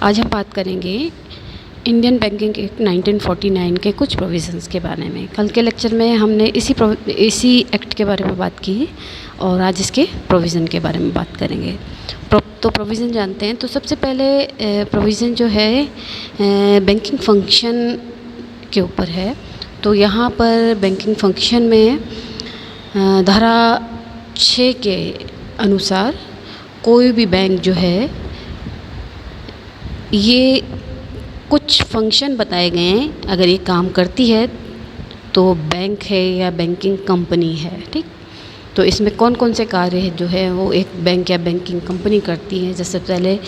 आज हम बात करेंगे इंडियन बैंकिंग एक्ट 1949 के कुछ प्रोविज़न्स के बारे में। कल के लेक्चर में हमने इसी एक्ट के बारे में बात की और आज इसके प्रोविज़न के बारे में बात करेंगे। तो प्रोविज़न जानते हैं। तो सबसे पहले प्रोविज़न जो है बैंकिंग फंक्शन के ऊपर है। तो यहाँ पर बैंकिंग फंक्शन में धारा 6 के अनुसार कोई भी बैंक जो है ये कुछ फंक्शन बताए गए हैं। अगर ये काम करती है तो बैंक है या बैंकिंग कंपनी है, ठीक। तो इसमें कौन कौन से कार्य जो है वो एक बैंक या बैंकिंग कंपनी करती है। जैसे पहले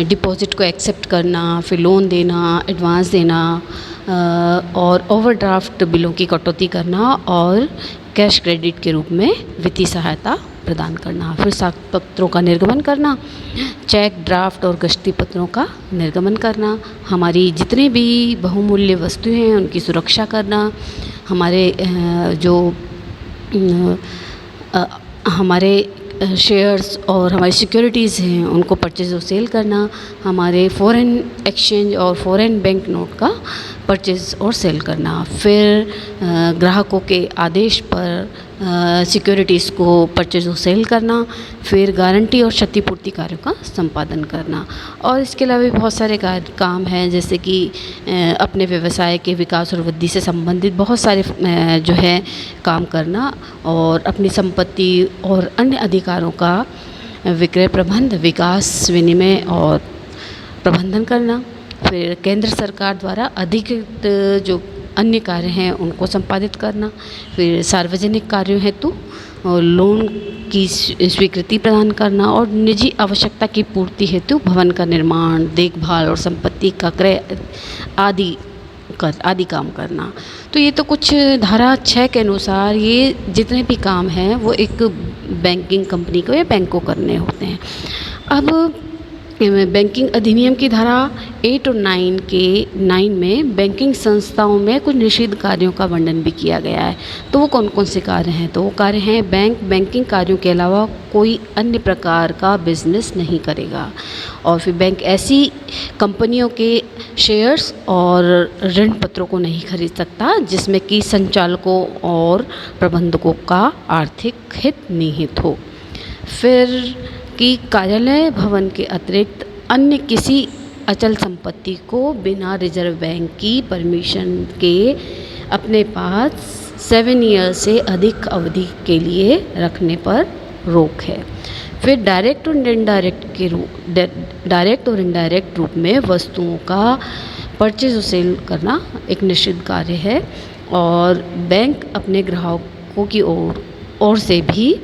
डिपॉजिट को एक्सेप्ट करना, फिर लोन देना, एडवांस देना और ओवरड्राफ्ट बिलों की कटौती करना और कैश क्रेडिट के रूप में वित्तीय सहायता प्रदान करना, फिर साख पत्रों का निर्गमन करना, चेक, ड्राफ्ट और गश्ती पत्रों का निर्गमन करना, हमारी जितनी भी बहुमूल्य वस्तुएं हैं उनकी सुरक्षा करना, हमारे शेयर्स और हमारी सिक्योरिटीज़ हैं उनको परचेज़ और सेल करना, हमारे फॉरेन एक्सचेंज और फॉरेन बैंक नोट का परचेज़ और सेल करना, फिर ग्राहकों के आदेश पर सिक्योरिटीज़ को परचेज़ और सेल करना, फिर गारंटी और क्षतिपूर्ति कार्यों का संपादन करना। और इसके अलावा भी बहुत सारे काम हैं, जैसे कि अपने व्यवसाय के विकास और वृद्धि से संबंधित बहुत सारे जो है काम करना और अपनी संपत्ति और अन्य अधिकारों का विक्रय, प्रबंध, विकास, विनिमय और प्रबंधन करना। फिर केंद्र सरकार द्वारा अधिकृत जो अन्य कार्य हैं उनको संपादित करना। फिर सार्वजनिक कार्यों हेतु लोन की स्वीकृति प्रदान करना और निजी आवश्यकता की पूर्ति हेतु भवन का निर्माण, देखभाल और संपत्ति का क्रय आदि काम करना। तो ये तो कुछ धारा 6 के अनुसार ये जितने भी काम हैं वो एक बैंकिंग कंपनी को या बैंक को करने होते हैं। अब बैंकिंग अधिनियम की धारा 8 और 9 में बैंकिंग संस्थाओं में कुछ निषिद्ध कार्यों का वर्णन भी किया गया है। तो वो कौन कौन से कार्य हैं? तो वो कार्य हैं बैंकिंग कार्यों के अलावा कोई अन्य प्रकार का बिजनेस नहीं करेगा। और फिर बैंक ऐसी कंपनियों के शेयर्स और ऋण पत्रों को नहीं खरीद सकता जिसमें कि संचालकों और प्रबंधकों का आर्थिक हित निहित हो। फिर कि कार्यालय भवन के अतिरिक्त अन्य किसी अचल संपत्ति को बिना रिजर्व बैंक की परमिशन के अपने पास 7 ईयर से अधिक अवधि के लिए रखने पर रोक है। फिर डायरेक्ट और इनडायरेक्ट रूप में वस्तुओं का परचेज और सेल करना एक निश्चित कार्य है। और बैंक अपने ग्राहकों की ओर से भी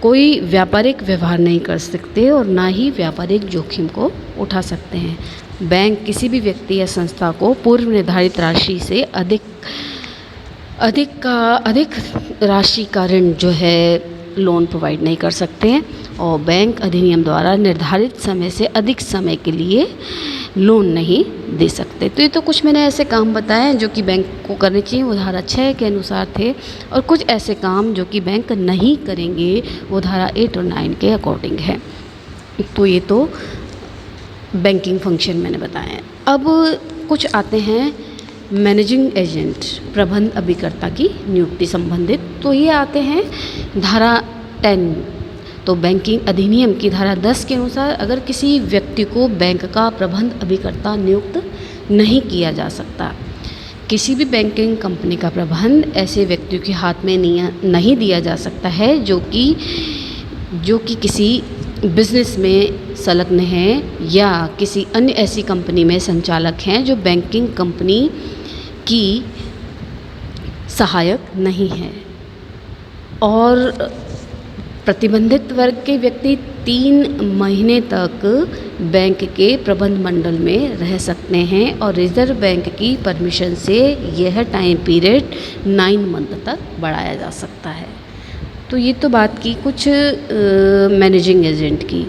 कोई व्यापारिक व्यवहार नहीं कर सकते और ना ही व्यापारिक जोखिम को उठा सकते हैं। बैंक किसी भी व्यक्ति या संस्था को पूर्व निर्धारित राशि से अधिक राशि का ऋण जो है लोन प्रोवाइड नहीं कर सकते हैं और बैंक अधिनियम द्वारा निर्धारित समय से अधिक समय के लिए लोन नहीं दे सकते। तो ये तो कुछ मैंने ऐसे काम बताए हैं जो कि बैंक को करने चाहिए, वो धारा 6 के अनुसार थे। और कुछ ऐसे काम जो कि बैंक नहीं करेंगे वो धारा 8 और 9 के अकॉर्डिंग है। तो ये तो बैंकिंग फंक्शन मैंने बताए हैं। अब कुछ आते हैं मैनेजिंग एजेंट, प्रबंध अभिकर्ता की नियुक्ति संबंधित। तो ये आते हैं धारा 10। तो बैंकिंग अधिनियम की धारा 10 के अनुसार अगर किसी व्यक्ति को बैंक का प्रबंध अभिकर्ता नियुक्त नहीं किया जा सकता, किसी भी बैंकिंग कंपनी का प्रबंध ऐसे व्यक्तियों के हाथ में नहीं दिया जा सकता है जो कि किसी बिजनेस में संलग्न हैं या किसी अन्य ऐसी कंपनी में संचालक हैं जो बैंकिंग कंपनी की सहायक नहीं है। और प्रतिबंधित वर्ग के व्यक्ति 3 महीने तक बैंक के प्रबंध मंडल में रह सकते हैं और रिजर्व बैंक की परमिशन से यह टाइम पीरियड 9 मंथ तक बढ़ाया जा सकता है। तो ये तो बात की कुछ मैनेजिंग एजेंट की।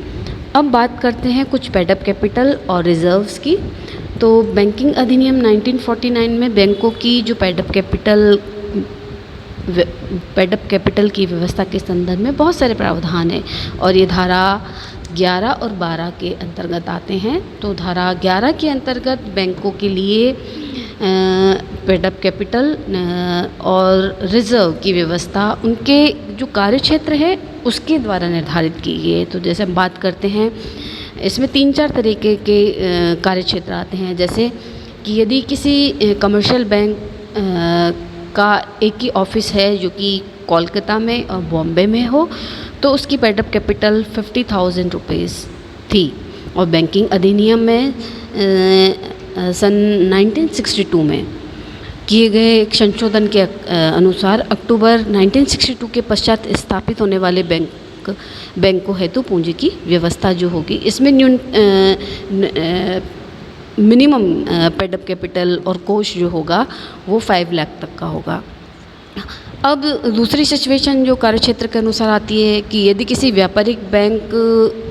अब बात करते हैं कुछ पेडअप कैपिटल और रिजर्व्स की। तो बैंकिंग अधिनियम 1949 में बैंकों की जो पेडअप कैपिटल की व्यवस्था के संदर्भ में बहुत सारे प्रावधान हैं और ये धारा 11 और 12 के अंतर्गत आते हैं। तो धारा 11 के अंतर्गत बैंकों के लिए पेड-अप कैपिटल और रिज़र्व की व्यवस्था उनके जो कार्यक्षेत्र है उसके द्वारा निर्धारित की गई है। तो जैसे हम बात करते हैं, इसमें 3-4 तरीके के कार्यक्षेत्र आते हैं। जैसे कि यदि किसी कमर्शियल बैंक का एक ही ऑफिस है जो कि कोलकाता में और बॉम्बे में हो, तो उसकी पेड-अप कैपिटल 50,000 रुपीज़ थी। और बैंकिंग अधिनियम में सन 1962 में किए गए एक संशोधन के अनुसार अक्टूबर 1962 के पश्चात स्थापित होने वाले बैंकों हेतु पूंजी की व्यवस्था जो होगी, इसमें मिनिमम पेड-अप कैपिटल और कोष जो होगा वो 5 लाख तक का होगा। अब दूसरी सिचुएशन जो कार्यक्षेत्र के अनुसार आती है कि यदि किसी व्यापारिक बैंक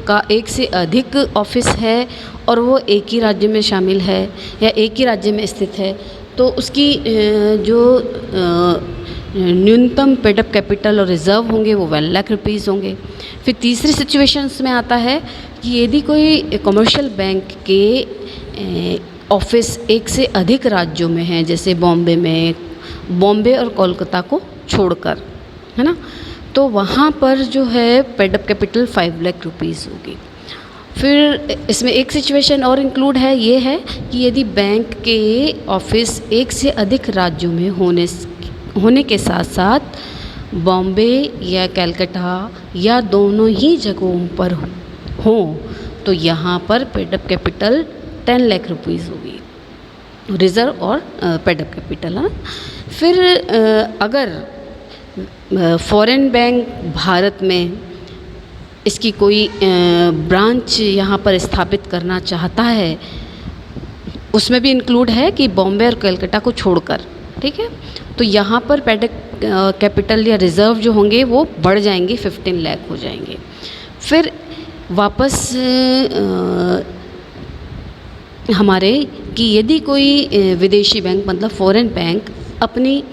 का एक से अधिक ऑफिस है और वो एक ही राज्य में शामिल है या एक ही राज्य में स्थित है, तो उसकी जो न्यूनतम पेड-अप कैपिटल और रिज़र्व होंगे वो 1 लाख रुपीज़ होंगे। फिर तीसरी सिचुएशंस में आता है कि यदि कोई कमर्शियल बैंक के ऑफिस एक से अधिक राज्यों में है, जैसे बॉम्बे और कोलकाता को छोड़कर, है ना, तो वहाँ पर जो है पेड-अप कैपिटल 5 लाख रुपीज़ होगी। फिर इसमें एक सिचुएशन और इंक्लूड है, ये है कि यदि बैंक के ऑफिस एक से अधिक राज्यों में होने के साथ साथ बॉम्बे या कलकत्ता या दोनों ही जगहों पर हों, तो यहाँ पर पेड-अप कैपिटल 10 लाख रुपीज़ होगी, रिज़र्व और पेड-अप कैपिटल, है ना। फिर अगर फॉरेन बैंक भारत में इसकी कोई ब्रांच यहाँ पर स्थापित करना चाहता है, उसमें भी इंक्लूड है कि बॉम्बे और कलकत्ता को छोड़कर, ठीक है, तो यहाँ पर पेड-अप कैपिटल या रिज़र्व जो होंगे वो बढ़ जाएंगे, 15 लाख हो जाएंगे। फिर वापस हमारे कि यदि कोई विदेशी बैंक मतलब फॉरेन बैंक अपनी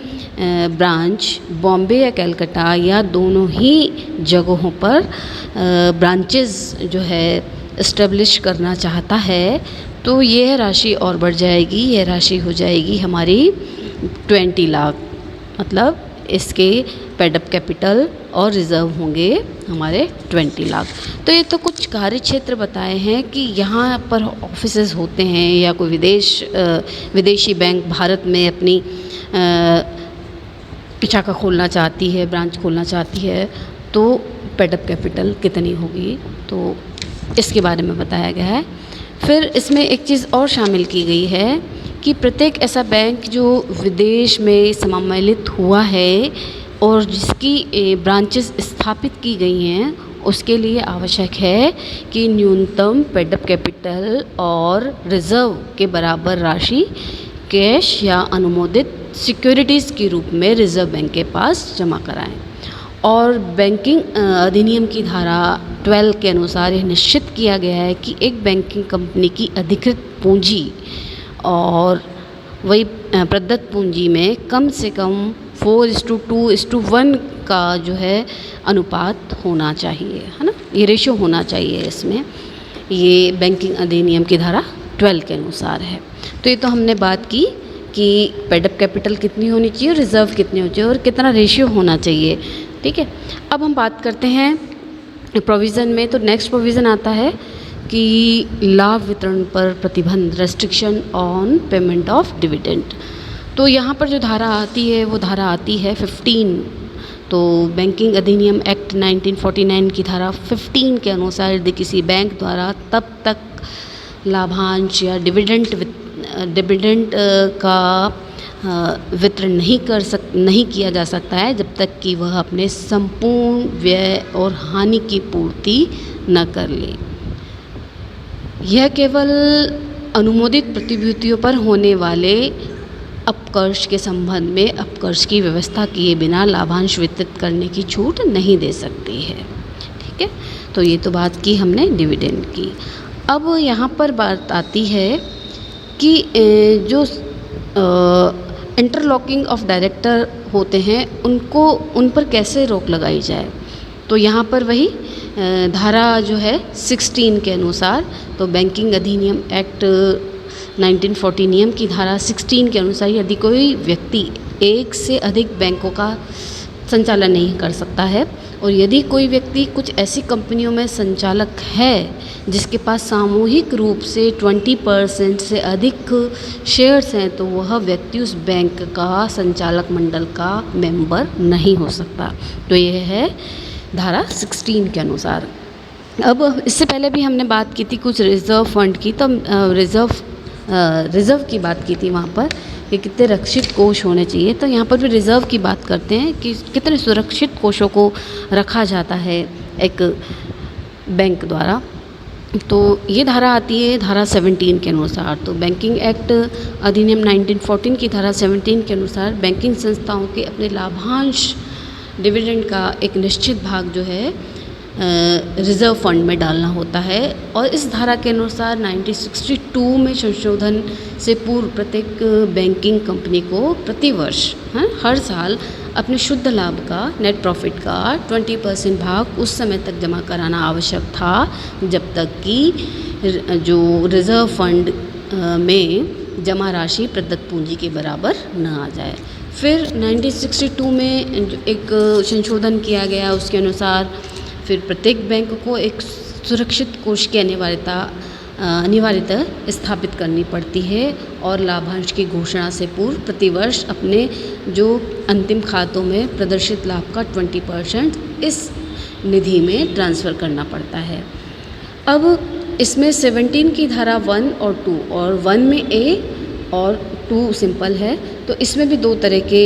ब्रांच बॉम्बे या कलकत्ता या दोनों ही जगहों पर ब्रांचेस जो है इस्टेब्लिश करना चाहता है, तो यह राशि और बढ़ जाएगी। यह राशि हो जाएगी हमारी 20 लाख, मतलब इसके पेड-अप कैपिटल और रिज़र्व होंगे हमारे 20 लाख। तो ये तो कुछ कार्य क्षेत्र बताए हैं कि यहाँ पर ऑफिसेज होते हैं या कोई विदेशी बैंक भारत में अपनी शाखा खोलना चाहती है, ब्रांच खोलना चाहती है, तो पेड-अप कैपिटल कितनी होगी, तो इसके बारे में बताया गया है। फिर इसमें एक चीज़ और शामिल की गई है कि प्रत्येक ऐसा बैंक जो विदेश में सम्मिलित हुआ है और जिसकी ब्रांचेस स्थापित की गई हैं, उसके लिए आवश्यक है कि न्यूनतम पेड-अप कैपिटल और रिज़र्व के बराबर राशि कैश या अनुमोदित सिक्योरिटीज़ के रूप में रिज़र्व बैंक के पास जमा कराएं। और बैंकिंग अधिनियम की धारा 12 के अनुसार यह निश्चित किया गया है कि एक बैंकिंग कंपनी की अधिकृत पूंजी और वही प्रदत्त पूंजी में कम से कम 4:2:1 का जो है अनुपात होना चाहिए, है ना, ये रेशियो होना चाहिए इसमें। ये बैंकिंग अधिनियम की धारा 12 के अनुसार है। तो ये तो हमने बात की कि पेड-अप कैपिटल कितनी होनी चाहिए, रिज़र्व कितनी होनी चाहिए और कितना रेशियो होना चाहिए, ठीक है। अब हम बात करते हैं प्रोविज़न में। तो नेक्स्ट प्रोविज़न आता है कि लाभ वितरण पर प्रतिबंध, restriction on payment of dividend. तो यहाँ पर जो धारा आती है वो धारा आती है 15। तो बैंकिंग अधिनियम एक्ट 1949 की धारा 15 के अनुसार यदि किसी बैंक द्वारा तब तक लाभांश या डिविडेंड का वितरण नहीं किया जा सकता है जब तक कि वह अपने संपूर्ण व्यय और हानि की पूर्ति न कर ले। यह केवल अनुमोदित प्रतिभूतियों पर होने वाले अपकर्ष के संबंध में अपकर्ष की व्यवस्था किए बिना लाभांश वितरित करने की छूट नहीं दे सकती है, ठीक है। तो ये तो बात की हमने डिविडेंड की। अब यहाँ पर बात आती है कि जो इंटरलॉकिंग ऑफ डायरेक्टर होते हैं उन पर कैसे रोक लगाई जाए। तो यहाँ पर वही धारा जो है 16 के अनुसार, तो बैंकिंग अधिनियम एक्ट 1940 नियम की धारा 16 के अनुसार यदि कोई व्यक्ति एक से अधिक बैंकों का संचालन नहीं कर सकता है, और यदि कोई व्यक्ति कुछ ऐसी कंपनियों में संचालक है जिसके पास सामूहिक रूप से 20% से अधिक शेयर्स हैं, तो वह व्यक्ति उस बैंक का संचालक मंडल का मेंबर नहीं हो सकता। तो यह है धारा 16 के अनुसार। अब इससे पहले भी हमने बात की थी कुछ रिज़र्व फंड की, तो रिज़र्व की बात की थी वहाँ पर कि कितने रक्षित कोष होने चाहिए। तो यहाँ पर भी रिज़र्व की बात करते हैं कि कितने सुरक्षित कोषों को रखा जाता है एक बैंक द्वारा। तो ये धारा आती है धारा 17 के अनुसार। तो बैंकिंग एक्ट अधिनियम 1914 की धारा 17 के अनुसार बैंकिंग संस्थाओं के अपने लाभांश डिविडेंड का एक निश्चित भाग जो है रिज़र्व फंड में डालना होता है। और इस धारा के अनुसार 1962 में संशोधन से पूर्व प्रत्येक बैंकिंग कंपनी को प्रतिवर्ष हर साल अपने शुद्ध लाभ का, नेट प्रॉफिट का 20% भाग उस समय तक जमा कराना आवश्यक था जब तक कि जो रिज़र्व फंड में जमा राशि प्रदत्त पूंजी के बराबर न आ जाए। फिर 1962 में एक संशोधन किया गया, उसके अनुसार फिर प्रत्येक बैंक को एक सुरक्षित कोष की अनिवार्यता स्थापित करनी पड़ती है और लाभांश की घोषणा से पूर्व प्रतिवर्ष अपने जो अंतिम खातों में प्रदर्शित लाभ का 20% इस निधि में ट्रांसफ़र करना पड़ता है। अब इसमें 17 की धारा 1 और 2, और 1 में ए और 2 सिंपल है, तो इसमें भी 2 तरह के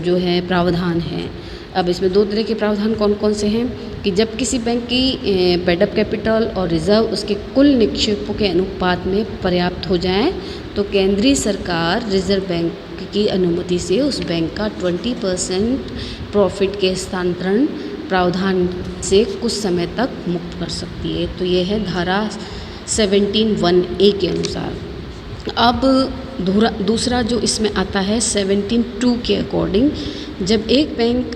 जो है प्रावधान हैं। अब इसमें 2 तरह के प्रावधान कौन कौन से हैं कि जब किसी बैंक की पेडअप कैपिटल और रिज़र्व उसके कुल निक्षेपों के अनुपात में पर्याप्त हो जाएं, तो केंद्रीय सरकार रिज़र्व बैंक की अनुमति से उस बैंक का 20% प्रॉफिट के हस्तांतरण प्रावधान से कुछ समय तक मुक्त कर सकती है। तो ये है धारा 17(1)(a) के अनुसार। अब दूसरा जो इसमें आता है 17(2) के अकॉर्डिंग, जब एक बैंक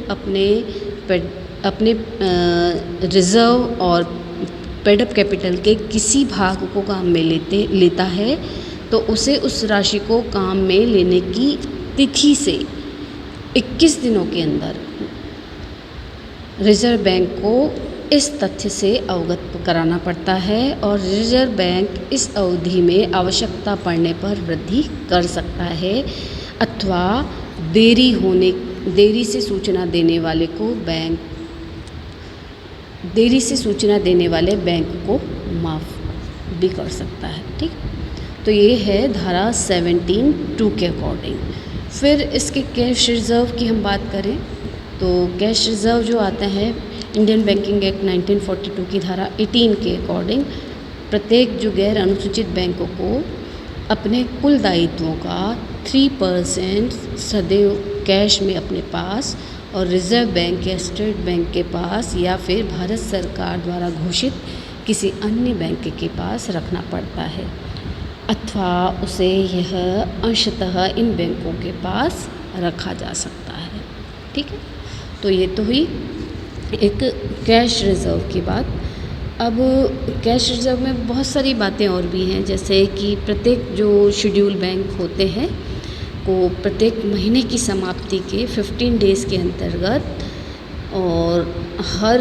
अपने रिज़र्व और पेडअप कैपिटल के किसी भाग को काम में लेता है, तो उसे उस राशि को काम में लेने की तिथि से 21 दिनों के अंदर रिज़र्व बैंक को इस तथ्य से अवगत कराना पड़ता है और रिज़र्व बैंक इस अवधि में आवश्यकता पड़ने पर वृद्धि कर सकता है अथवा देरी से सूचना देने वाले बैंक को माफ़ भी कर सकता है। ठीक, तो ये है धारा 17(2) के अकॉर्डिंग। फिर इसके कैश रिज़र्व की हम बात करें तो कैश रिज़र्व जो आता है इंडियन बैंकिंग एक्ट 1942 की धारा 18 के अकॉर्डिंग, प्रत्येक जो गैर अनुसूचित बैंकों को अपने कुल दायित्वों का 3% सदैव कैश में अपने पास और रिज़र्व बैंक या स्टेट बैंक के पास या फिर भारत सरकार द्वारा घोषित किसी अन्य बैंक के पास रखना पड़ता है अथवा उसे यह अंशतः इन बैंकों के पास रखा जा सकता है। ठीक है, तो ये तो हुई एक कैश रिज़र्व की बात। अब कैश रिज़र्व में बहुत सारी बातें और भी हैं, जैसे कि प्रत्येक जो शेड्यूल बैंक होते हैं को प्रत्येक महीने की समाप्ति के 15 डेज़ के अंतर्गत और हर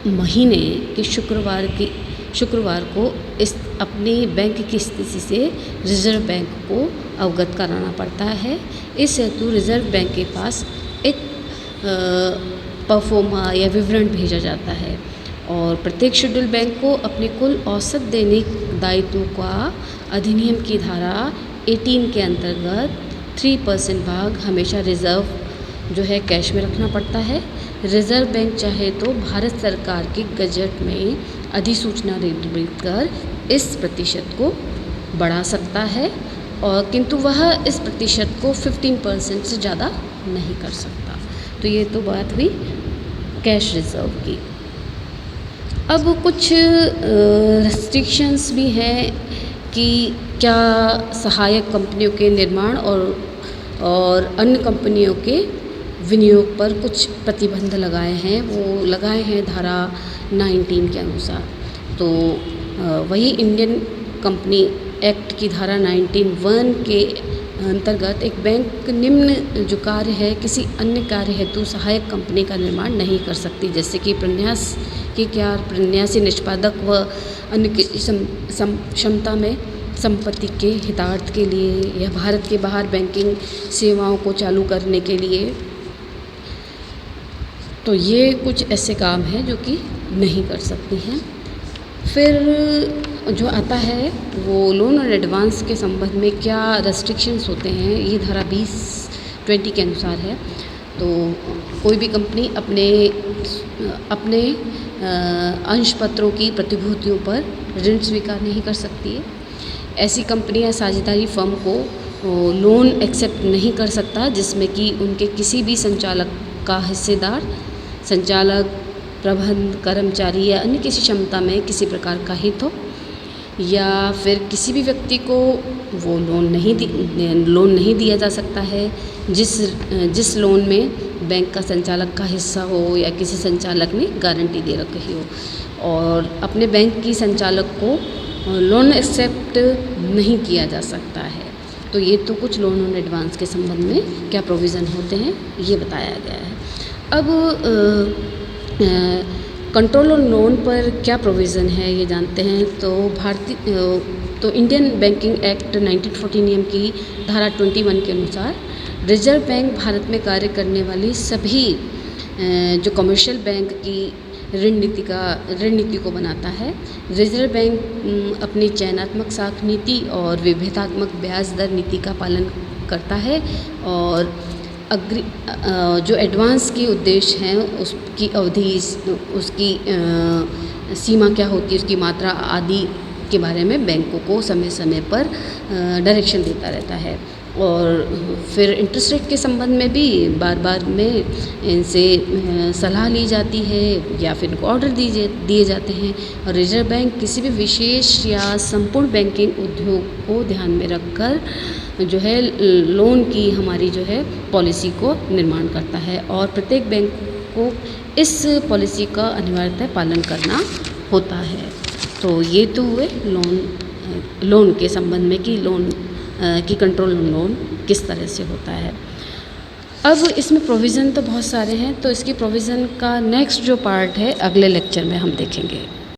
महीने के शुक्रवार को इस अपनी बैंक की स्थिति से रिज़र्व बैंक को अवगत कराना पड़ता है। इस हेतु रिज़र्व बैंक के पास एक परफॉर्मा या विवरण भेजा जाता है और प्रत्येक शेड्यूल बैंक को अपने कुल औसत दैनिक दायित्वों का अधिनियम की धारा 18 के अंतर्गत 3% भाग हमेशा रिज़र्व जो है कैश में रखना पड़ता है। रिज़र्व बैंक चाहे तो भारत सरकार के गजट में अधिसूचना निर्मित कर इस प्रतिशत को बढ़ा सकता है और किंतु वह इस प्रतिशत को 15% से ज़्यादा नहीं कर सकता। तो ये तो बात हुई कैश रिज़र्व की। अब कुछ रेस्ट्रिक्शंस भी हैं कि क्या सहायक कंपनियों के निर्माण और अन्य कंपनियों के विनियोग पर कुछ प्रतिबंध लगाए हैं, वो लगाए हैं धारा 19 के अनुसार। तो वही इंडियन कंपनी एक्ट की धारा 19(1) के अंतर्गत एक बैंक निम्न जो कार्य है किसी अन्य कार्य हेतु सहायक कंपनी का निर्माण नहीं कर सकती, जैसे कि प्रन्यासी निष्पादक व अन्य किसी क्षमता में संपत्ति के हितार्थ के लिए या भारत के बाहर बैंकिंग सेवाओं को चालू करने के लिए। तो ये कुछ ऐसे काम हैं जो कि नहीं कर सकती हैं। फिर जो आता है वो लोन और एडवांस के संबंध में क्या रेस्ट्रिक्शंस होते हैं, ये धारा 20 के अनुसार है। तो कोई भी कंपनी अपने अंश पत्रों की प्रतिभूतियों पर ऋण स्वीकार नहीं कर सकती है। ऐसी कंपनियां साझेदारी फर्म को लोन एक्सेप्ट नहीं कर सकता जिसमें कि उनके किसी भी संचालक का हिस्सेदार, संचालक, प्रबंध, कर्मचारी या अन्य किसी क्षमता में किसी प्रकार का हित हो, या फिर किसी भी व्यक्ति को वो लोन नहीं दिया जा सकता है जिस लोन में बैंक का संचालक का हिस्सा हो या किसी संचालक ने गारंटी दे रखी हो, और अपने बैंक की संचालक को लोन एक्सेप्ट नहीं किया जा सकता है। तो ये तो कुछ लोन और एडवांस के संबंध में क्या प्रोविज़न होते हैं ये बताया गया है। अब कंट्रोल ऑन लोन पर क्या प्रोविज़न है ये जानते हैं। तो इंडियन बैंकिंग एक्ट 1940 नियम की धारा 21 के अनुसार रिजर्व बैंक भारत में कार्य करने वाली सभी जो कमर्शियल बैंक की ऋण नीति को बनाता है। रिजर्व बैंक अपनी चयनात्मक साख नीति और विभेदात्मक ब्याज दर नीति का पालन करता है, और जो एडवांस के उद्देश्य हैं उसकी अवधि, उसकी सीमा क्या होती है, उसकी मात्रा आदि के बारे में बैंकों को समय समय पर डायरेक्शन देता रहता है। और फिर इंटरेस्ट रेट के संबंध में भी बार में इनसे सलाह ली जाती है या फिर इनको ऑर्डर दिए जाते हैं। और रिजर्व बैंक किसी भी विशेष या संपूर्ण बैंकिंग उद्योग को ध्यान में रखकर जो है लोन की हमारी जो है पॉलिसी को निर्माण करता है, और प्रत्येक बैंक को इस पॉलिसी का अनिवार्यतः पालन करना होता है। तो ये तो हुए लोन के संबंध में कि लोन की कंट्रोल लोन किस तरह से होता है। अब इसमें प्रोविज़न तो बहुत सारे हैं, तो इसकी प्रोविज़न का नेक्स्ट जो पार्ट है अगले लेक्चर में हम देखेंगे।